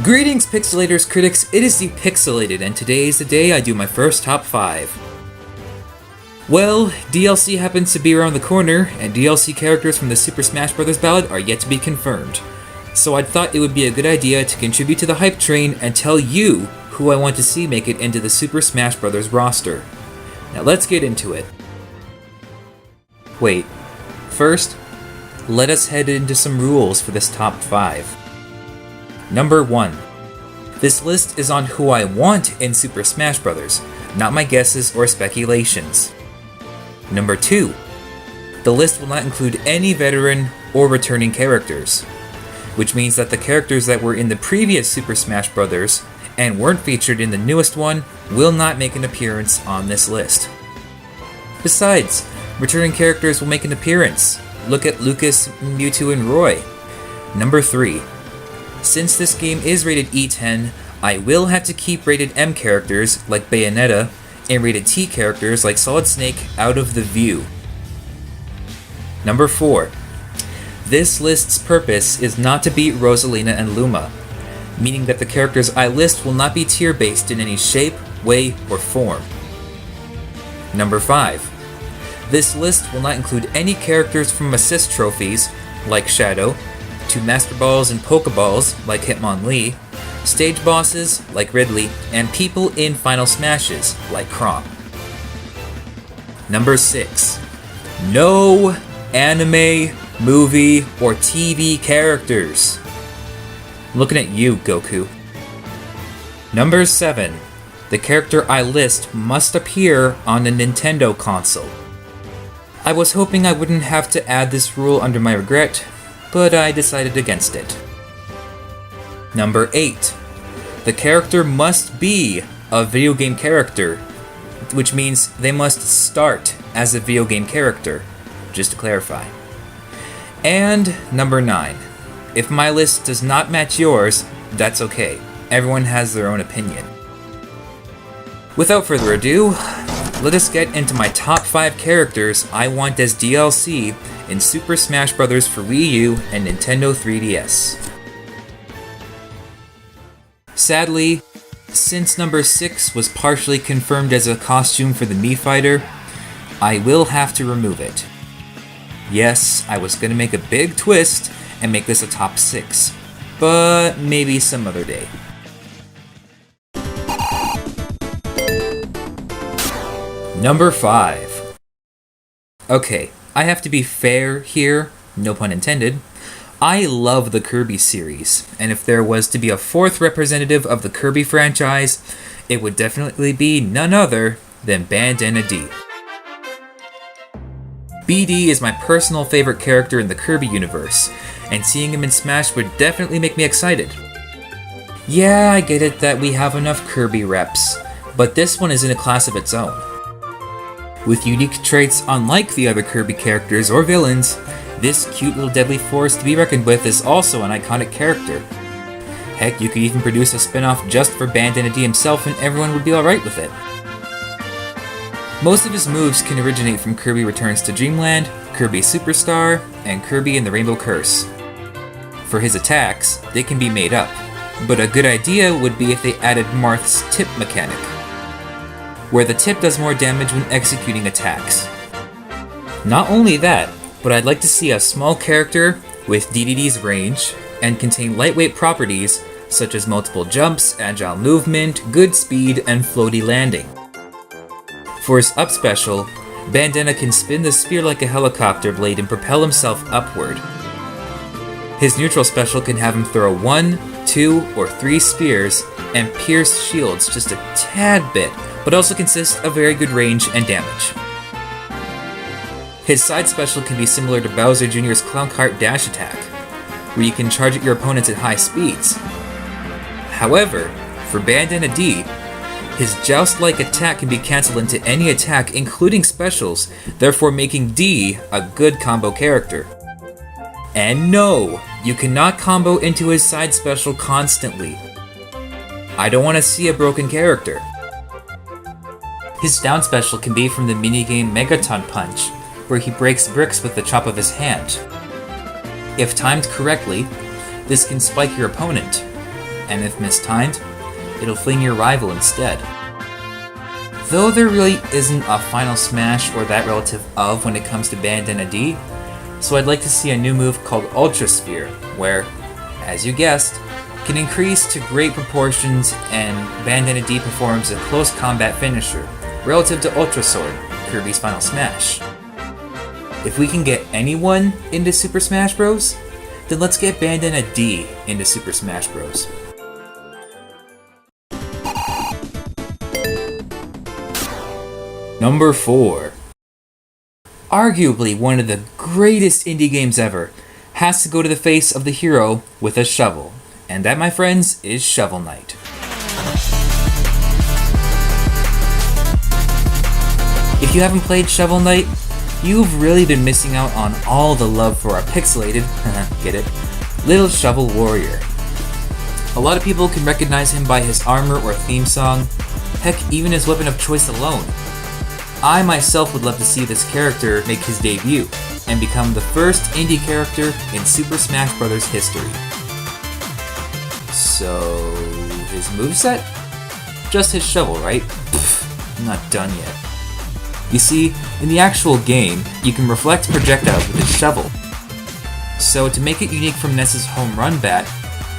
Greetings Pixelators critics, it is the Pixelated, and today is the day I do my first top 5. Well, DLC happens to be around the corner, and DLC characters from the Super Smash Bros Ballot are yet to be confirmed. So I thought it would be a good idea to contribute to the hype train and tell you who I want to see make it into the Super Smash Bros roster. Now let's get into it. Wait, first, let us head into some rules for this top 5. Number 1. This list is on who I want in Super Smash Bros., not my guesses or speculations. Number 2. The list will not include any veteran or returning characters, which means that the characters that were in the previous Super Smash Bros. And weren't featured in the newest one will not make an appearance on this list. Besides, returning characters will make an appearance. Look at Lucas, Mewtwo, and Roy. Number 3. Since this game is rated E10, I will have to keep rated M characters like Bayonetta and rated T characters like Solid Snake out of the view. Number 4. This list's purpose is not to beat Rosalina and Luma, meaning that the characters I list will not be tier-based in any shape, way, or form. Number 5. This list will not include any characters from assist trophies like Shadow, 2 Master Balls and Pokeballs like Hitmonlee, stage bosses like Ridley, and people in Final Smashes like Chrom. Number 6. No anime, movie, or TV characters. I'm looking at you, Goku. Number 7. The character I list must appear on a Nintendo console. I was hoping I wouldn't have to add this rule under my regret, but I decided against it. Number 8. The character must be a video game character, which means they must start as a video game character, just to clarify. And number 9. If my list does not match yours, that's okay. Everyone has their own opinion. Without further ado, let us get into my top 5 characters I want as DLC in Super Smash Bros. For Wii U and Nintendo 3DS. Sadly, since number 6 was partially confirmed as a costume for the Mii Fighter, I will have to remove it. Yes, I was gonna make a big twist and make this a top 6, but maybe some other day. Number 5. Okay, I have to be fair here, no pun intended. I love the Kirby series, and if there was to be a 4th representative of the Kirby franchise, it would definitely be none other than Bandana Dee. BD is my personal favorite character in the Kirby universe, and seeing him in Smash would definitely make me excited. Yeah, I get it that we have enough Kirby reps, but this one is in a class of its own. With unique traits unlike the other Kirby characters or villains, this cute little deadly force to be reckoned with is also an iconic character. Heck, you could even produce a spin-off just for Bandana Dee himself and everyone would be alright with it. Most of his moves can originate from Kirby Returns to Dreamland, Kirby Superstar, and Kirby and the Rainbow Curse. For his attacks, they can be made up, but a good idea would be if they added Marth's tip mechanic, where the tip does more damage when executing attacks. Not only that, but I'd like to see a small character with DDD's range and contain lightweight properties such as multiple jumps, agile movement, good speed, and floaty landing. For his up special, Bandana can spin the spear like a helicopter blade and propel himself upward. His neutral special can have him throw 1, 2, or 3 spears and pierce shields just a tad bit, but also consists of very good range and damage. His side special can be similar to Bowser Jr.'s Clown Cart dash attack, where you can charge at your opponents at high speeds. However, for Bandana Dee, his Joust-like attack can be cancelled into any attack, including specials, therefore making Dee a good combo character. And no, you cannot combo into his side special constantly. I don't want to see a broken character. His down special can be from the minigame Megaton Punch, where he breaks bricks with the chop of his hand. If timed correctly, this can spike your opponent, and if mistimed, it'll fling your rival instead. Though there really isn't a final smash or that relative of when it comes to Bandana Dee, so I'd like to see a new move called Ultra Sphere, where, as you guessed, can increase to great proportions and Bandana Dee performs a close combat finisher, relative to Ultra Sword, Kirby's final smash. If we can get anyone into Super Smash Bros, then let's get Bandana Dee into Super Smash Bros. Number 4. Arguably one of the greatest indie games ever has to go to the face of the hero with a shovel. And that, my friends, is Shovel Knight. If you haven't played Shovel Knight, you've really been missing out on all the love for our pixelated, get it, little shovel warrior. A lot of people can recognize him by his armor or theme song, heck, even his weapon of choice alone. I myself would love to see this character make his debut and become the first indie character in Super Smash Bros. History. So, his moveset? Just his shovel, right? Pfft, I'm not done yet. You see, in the actual game, you can reflect projectiles with his shovel. So to make it unique from Ness's home run bat,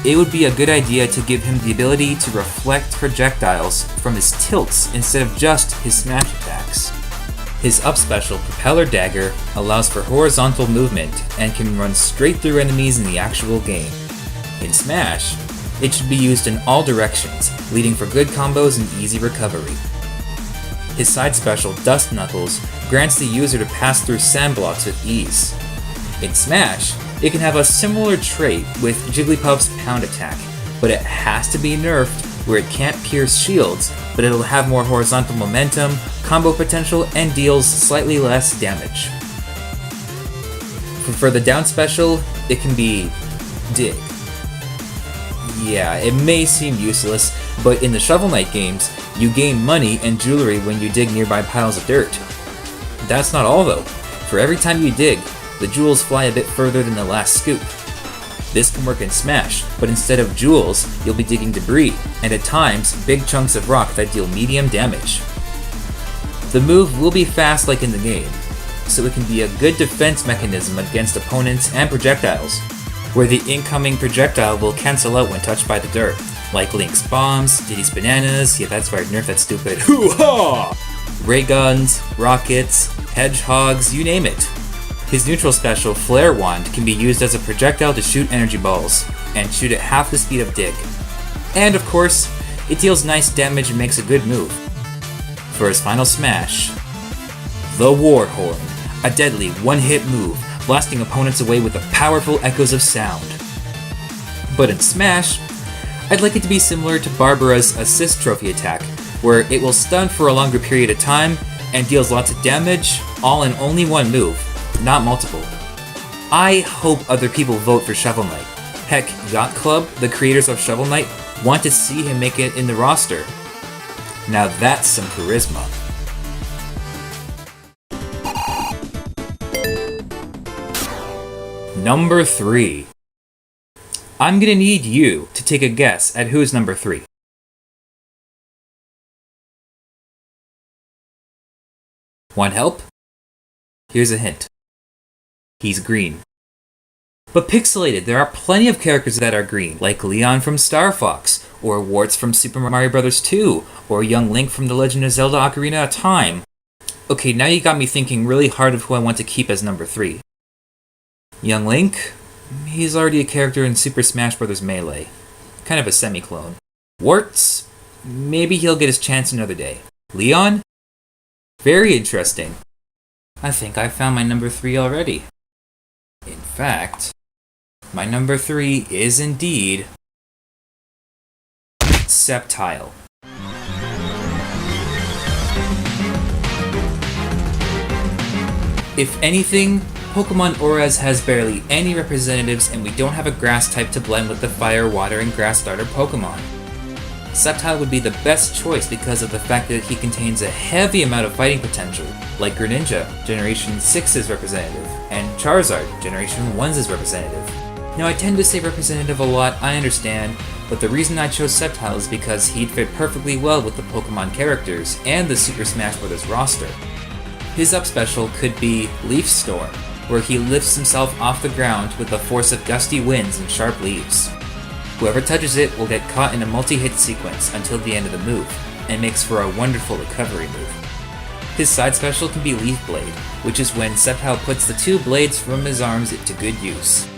it would be a good idea to give him the ability to reflect projectiles from his tilts instead of just his smash attacks. His up special, Propeller Dagger, allows for horizontal movement and can run straight through enemies in the actual game. In Smash, it should be used in all directions, leading for good combos and easy recovery. His side special, Dust Knuckles, grants the user to pass through sand blocks with ease. In Smash, it can have a similar trait with Jigglypuff's Pound Attack, but it has to be nerfed where it can't pierce shields, but it'll have more horizontal momentum, combo potential, and deals slightly less damage. For the down special, it can be Dig. Yeah, it may seem useless, but in the Shovel Knight games, you gain money and jewelry when you dig nearby piles of dirt. That's not all though. For every time you dig, the jewels fly a bit further than the last scoop. This can work in Smash, but instead of jewels, you'll be digging debris, and at times, big chunks of rock that deal medium damage. The move will be fast like in the game, so it can be a good defense mechanism against opponents and projectiles, where the incoming projectile will cancel out when touched by the dirt, like Link's bombs, Diddy's bananas, yeah that's right, nerf that stupid, hoo-ha! Ray guns, rockets, hedgehogs, you name it. His neutral special, Flare Wand, can be used as a projectile to shoot energy balls, and shoot at half the speed of Dig. And of course, it deals nice damage and makes a good move. For his final smash, the War Horn, a deadly one-hit move, blasting opponents away with the powerful echoes of sound. But in Smash, I'd like it to be similar to Barbara's Assist Trophy attack, where it will stun for a longer period of time and deals lots of damage, all in only one move, not multiple. I hope other people vote for Shovel Knight. Heck, Yacht Club, the creators of Shovel Knight, want to see him make it in the roster. Now that's some charisma. Number 3. I'm gonna need you to take a guess at who's number 3. Want help? Here's a hint. He's green. But pixelated, there are plenty of characters that are green, like Leon from Star Fox, or Warts from Super Mario Bros. 2, or Young Link from The Legend of Zelda Ocarina of Time. Okay, now you got me thinking really hard of who I want to keep as number 3. Young Link? He's already a character in Super Smash Bros. Melee. Kind of a semi-clone. Warts? Maybe he'll get his chance another day. Leon? Very interesting. I think I found my number 3 already. In fact, my number 3 is indeed Sceptile. If anything, Pokemon Oras has barely any representatives and we don't have a grass type to blend with the fire, water, and grass starter Pokemon. Sceptile would be the best choice because of the fact that he contains a heavy amount of fighting potential, like Greninja, Generation 6's representative, and Charizard, Generation 1's representative. Now I tend to say representative a lot, I understand, but the reason I chose Sceptile is because he'd fit perfectly well with the Pokemon characters and the Super Smash Bros roster. His up special could be Leaf Storm, where he lifts himself off the ground with the force of gusty winds and sharp leaves. Whoever touches it will get caught in a multi-hit sequence until the end of the move, and makes for a wonderful recovery move. His side special can be Leaf Blade, which is when Sceptile puts the two blades from his arms to good use.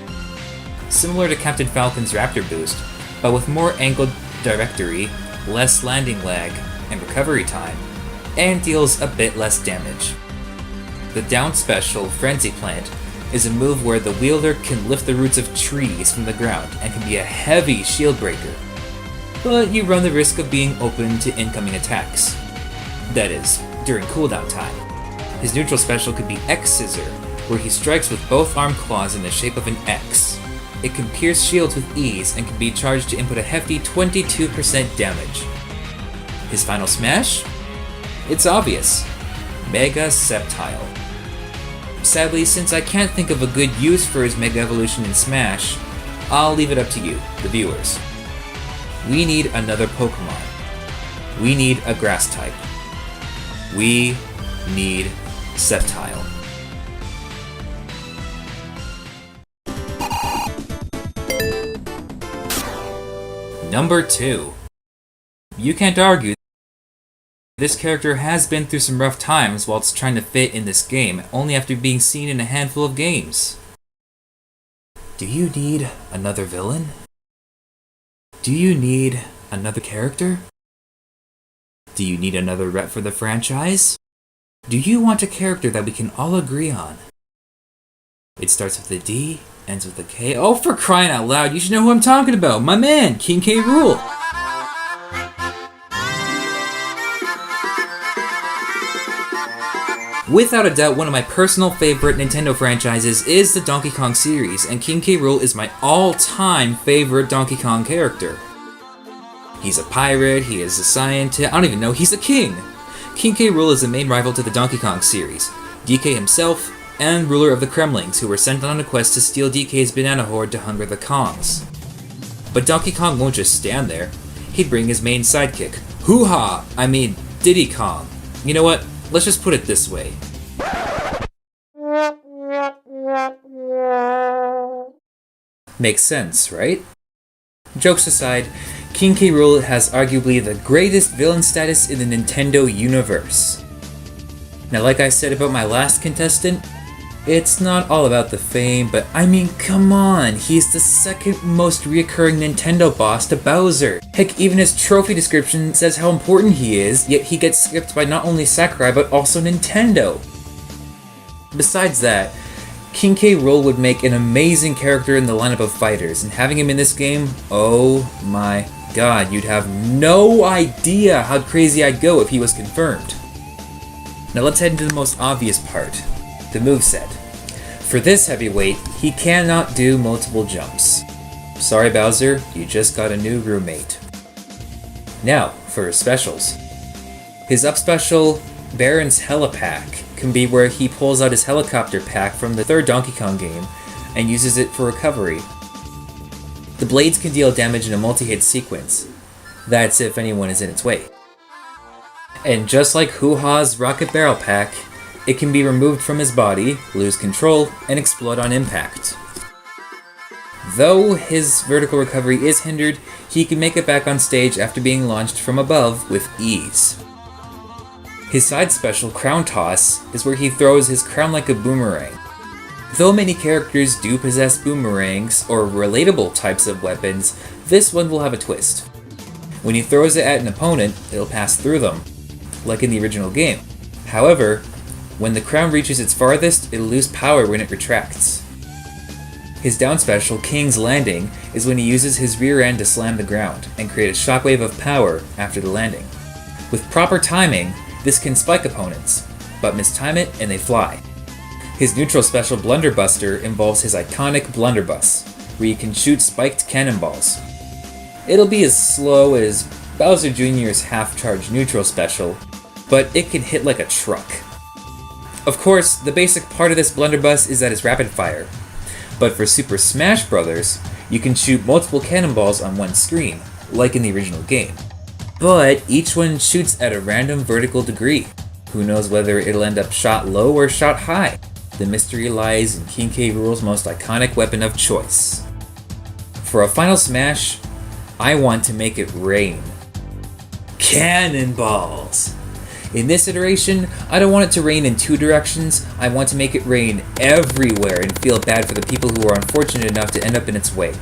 Similar to Captain Falcon's Raptor Boost, but with more angled trajectory, less landing lag, and recovery time, and deals a bit less damage. The down special, Frenzy Plant, is a move where the wielder can lift the roots of trees from the ground and can be a heavy shield breaker, but you run the risk of being open to incoming attacks. That is, during cooldown time. His neutral special could be X Scissor, where he strikes with both arm claws in the shape of an X. It can pierce shields with ease and can be charged to input a hefty 22% damage. His final smash? It's obvious. Mega Sceptile. Sadly, since I can't think of a good use for his Mega Evolution in Smash, I'll leave it up to you, the viewers. We need another Pokemon. We need a Grass type. We need Sceptile. Number 2. You can't argue this character has been through some rough times whilst trying to fit in this game, only after being seen in a handful of games. Do you need another villain? Do you need another character? Do you need another rep for the franchise? Do you want a character that we can all agree on? It starts with a D, ends with a K. Oh, for crying out loud, you should know who I'm talking about! My man, Kinky Rule! Without a doubt, one of my personal favorite Nintendo franchises is the Donkey Kong series, and Kinky Rule is my all-time favorite Donkey Kong character. He's a pirate, he is a scientist, I don't even know, he's a king! Kinky Rule is the main rival to the Donkey Kong series, DK himself, and ruler of the Kremlings, who were sent on a quest to steal DK's banana horde to hunger the Kongs. But Donkey Kong won't just stand there, he'd bring his main sidekick, Diddy Kong. You know what? Let's just put it this way. Makes sense, right? Jokes aside, Kinky Rule has arguably the greatest villain status in the Nintendo universe. Now, like I said about my last contestant, it's not all about the fame, but I mean, come on, he's the second most reoccurring Nintendo boss to Bowser. Heck, even his trophy description says how important he is, yet he gets skipped by not only Sakurai but also Nintendo. Besides that, Kinky Rule would make an amazing character in the lineup of fighters, and having him in this game, oh my god, you'd have no idea how crazy I'd go if he was confirmed. Now let's head into the most obvious part, the moveset. For this heavyweight, he cannot do multiple jumps. Sorry Bowser, you just got a new roommate. Now, for his specials. His up special, Baron's Helipack, can be where he pulls out his helicopter pack from the third Donkey Kong game and uses it for recovery. The blades can deal damage in a multi-hit sequence. That's if anyone is in its way. And just like Hoo-Ha's Rocket Barrel Pack, it can be removed from his body, lose control, and explode on impact. Though his vertical recovery is hindered, he can make it back on stage after being launched from above with ease. His side special, Crown Toss, is where he throws his crown like a boomerang. Though many characters do possess boomerangs, or relatable types of weapons, this one will have a twist. When he throws it at an opponent, it'll pass through them, like in the original game. However, when the crown reaches its farthest, it'll lose power when it retracts. His down special, King's Landing, is when he uses his rear end to slam the ground and create a shockwave of power after the landing. With proper timing, this can spike opponents, but mistime it and they fly. His neutral special, Blunderbuster, involves his iconic Blunderbuss, where you can shoot spiked cannonballs. It'll be as slow as Bowser Jr.'s half-charge neutral special, but it can hit like a truck. Of course, the basic part of this blunderbuss is that it's rapid fire, But for Super Smash Bros, you can shoot multiple cannonballs on one screen, like in the original game. But each one shoots at a random vertical degree. Who knows whether it'll end up shot low or shot high? The mystery lies in Kinky Rule's most iconic weapon of choice. For a final smash, I want to make it rain. Cannonballs! In this iteration, I don't want it to rain in two directions, I want to make it rain everywhere and feel bad for the people who are unfortunate enough to end up in its way.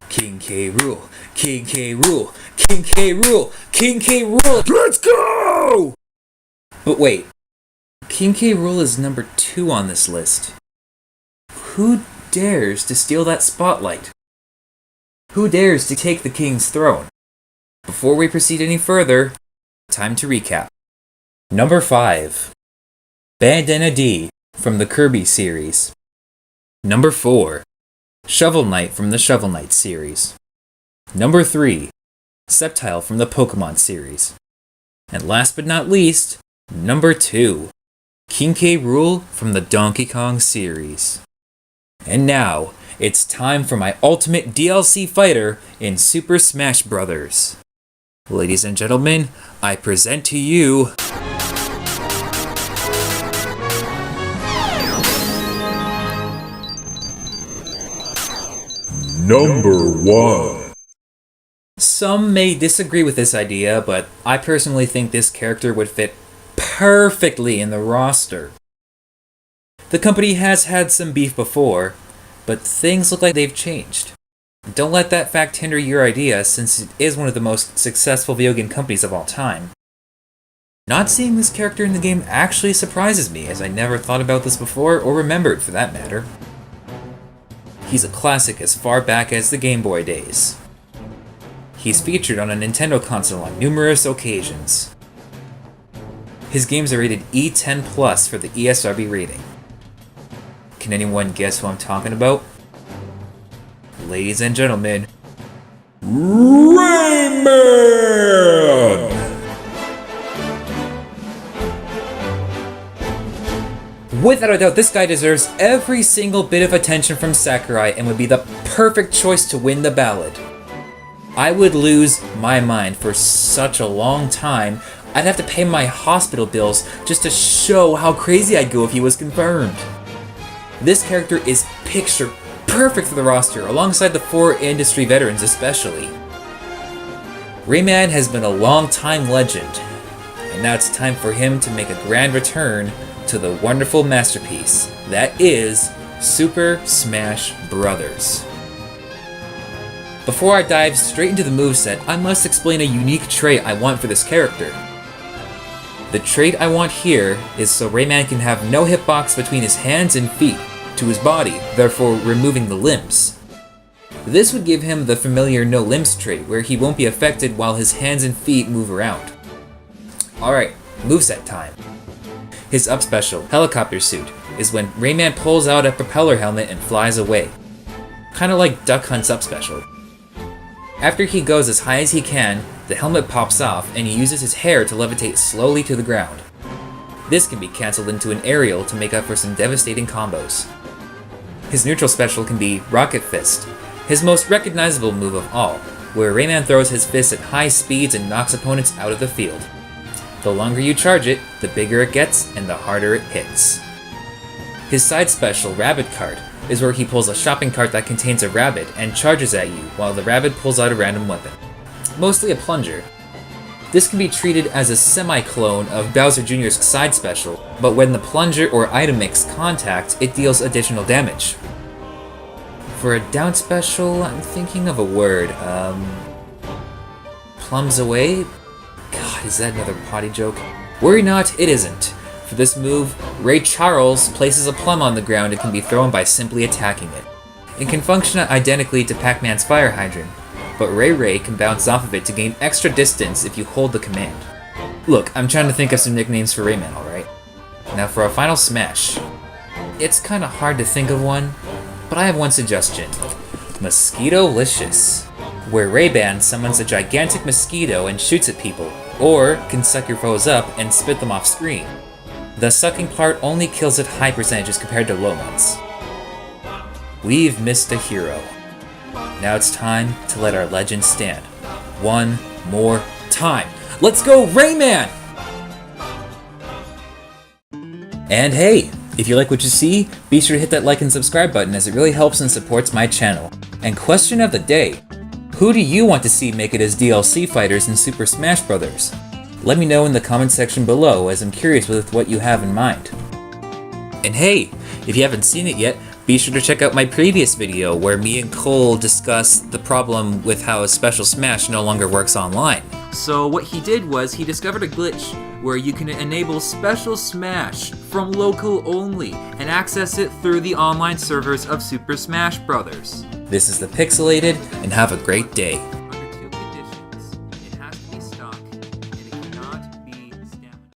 Kinky Rule, Kinky Rule, Kinky Rule, Kinky Rule, let's go! But wait, Kinky Rule is number 2 on this list. Who dares to steal that spotlight? Who dares to take the king's throne? Before we proceed any further, time to recap. Number 5. Bandana Dee from the Kirby series. Number 4. Shovel Knight from the Shovel Knight series. Number 3. Sceptile from the Pokemon series. And last but not least, number 2. Kinky Rule from the Donkey Kong series. And now, it's time for my ultimate DLC fighter in Super Smash Bros. Ladies and gentlemen, I present to you... Number 1. Some may disagree with this idea, but I personally think this character would fit perfectly in the roster. The company has had some beef before, but things look like they've changed. Don't let that fact hinder your idea, since it is one of the most successful video game companies of all time. Not seeing this character in the game actually surprises me, as I never thought about this before, or remembered for that matter. He's a classic as far back as the Game Boy days. He's featured on a Nintendo console on numerous occasions. His games are rated E10+ for the ESRB rating. Can anyone guess who I'm talking about? Ladies and gentlemen, Raymond! Without a doubt, this guy deserves every single bit of attention from Sakurai and would be the perfect choice to win the ballot. I would lose my mind for such a long time. I'd have to pay my hospital bills just to show how crazy I'd go if he was confirmed. This character is picture perfect for the roster, alongside the 4 industry veterans especially. Rayman has been a long-time legend, and now it's time for him to make a grand return to the wonderful masterpiece that is Super Smash Bros. Before I dive straight into the moveset, I must explain a unique trait I want for this character. The trait I want here is so Rayman can have no hitbox between his hands and feet to his body, therefore removing the limbs. This would give him the familiar no limbs trait, where he won't be affected while his hands and feet move around. Alright, moveset time. His up special, Helicopter Suit, is when Rayman pulls out a propeller helmet and flies away. Kinda like Duck Hunt's up special. After he goes as high as he can, the helmet pops off and he uses his hair to levitate slowly to the ground. This can be cancelled into an aerial to make up for some devastating combos. His neutral special can be Rocket Fist, his most recognizable move of all, where Rayman throws his fist at high speeds and knocks opponents out of the field. The longer you charge it, the bigger it gets and the harder it hits. His side special, Rabbit Cart, is where he pulls a shopping cart that contains a rabbit and charges at you while the rabbit pulls out a random weapon. Mostly a plunger. This can be treated as a semi-clone of Bowser Jr.'s side special, but when the plunger or item mix contact, it deals additional damage. For a down special, I'm thinking of a word, plums away? God, is that another potty joke? Worry not, it isn't. For this move, Ray Charles places a plum on the ground and can be thrown by simply attacking it. It can function identically to Pac-Man's fire hydrant, but Ray can bounce off of it to gain extra distance if you hold the command. Look, I'm trying to think of some nicknames for Rayman, alright? Now for our final smash. It's kinda hard to think of one, but I have one suggestion. Mosquito-licious, where Rayman summons a gigantic mosquito and shoots at people, or can suck your foes up and spit them off screen. The sucking part only kills at high percentages compared to low ones. We've missed a hero. Now it's time to let our legend stand. One more time. Let's go, Raymond! And hey, if you like what you see, be sure to hit that like and subscribe button as it really helps and supports my channel. And question of the day, who do you want to see make it as DLC fighters in Super Smash Bros? Let me know in the comment section below as I'm curious with what you have in mind. And hey, if you haven't seen it yet, be sure to check out my previous video where me and Cole discuss the problem with how a Special Smash no longer works online. So what he did was he discovered a glitch where you can enable Special Smash from local only and access it through the online servers of Super Smash Bros. This is the Pixelated, and have a great day.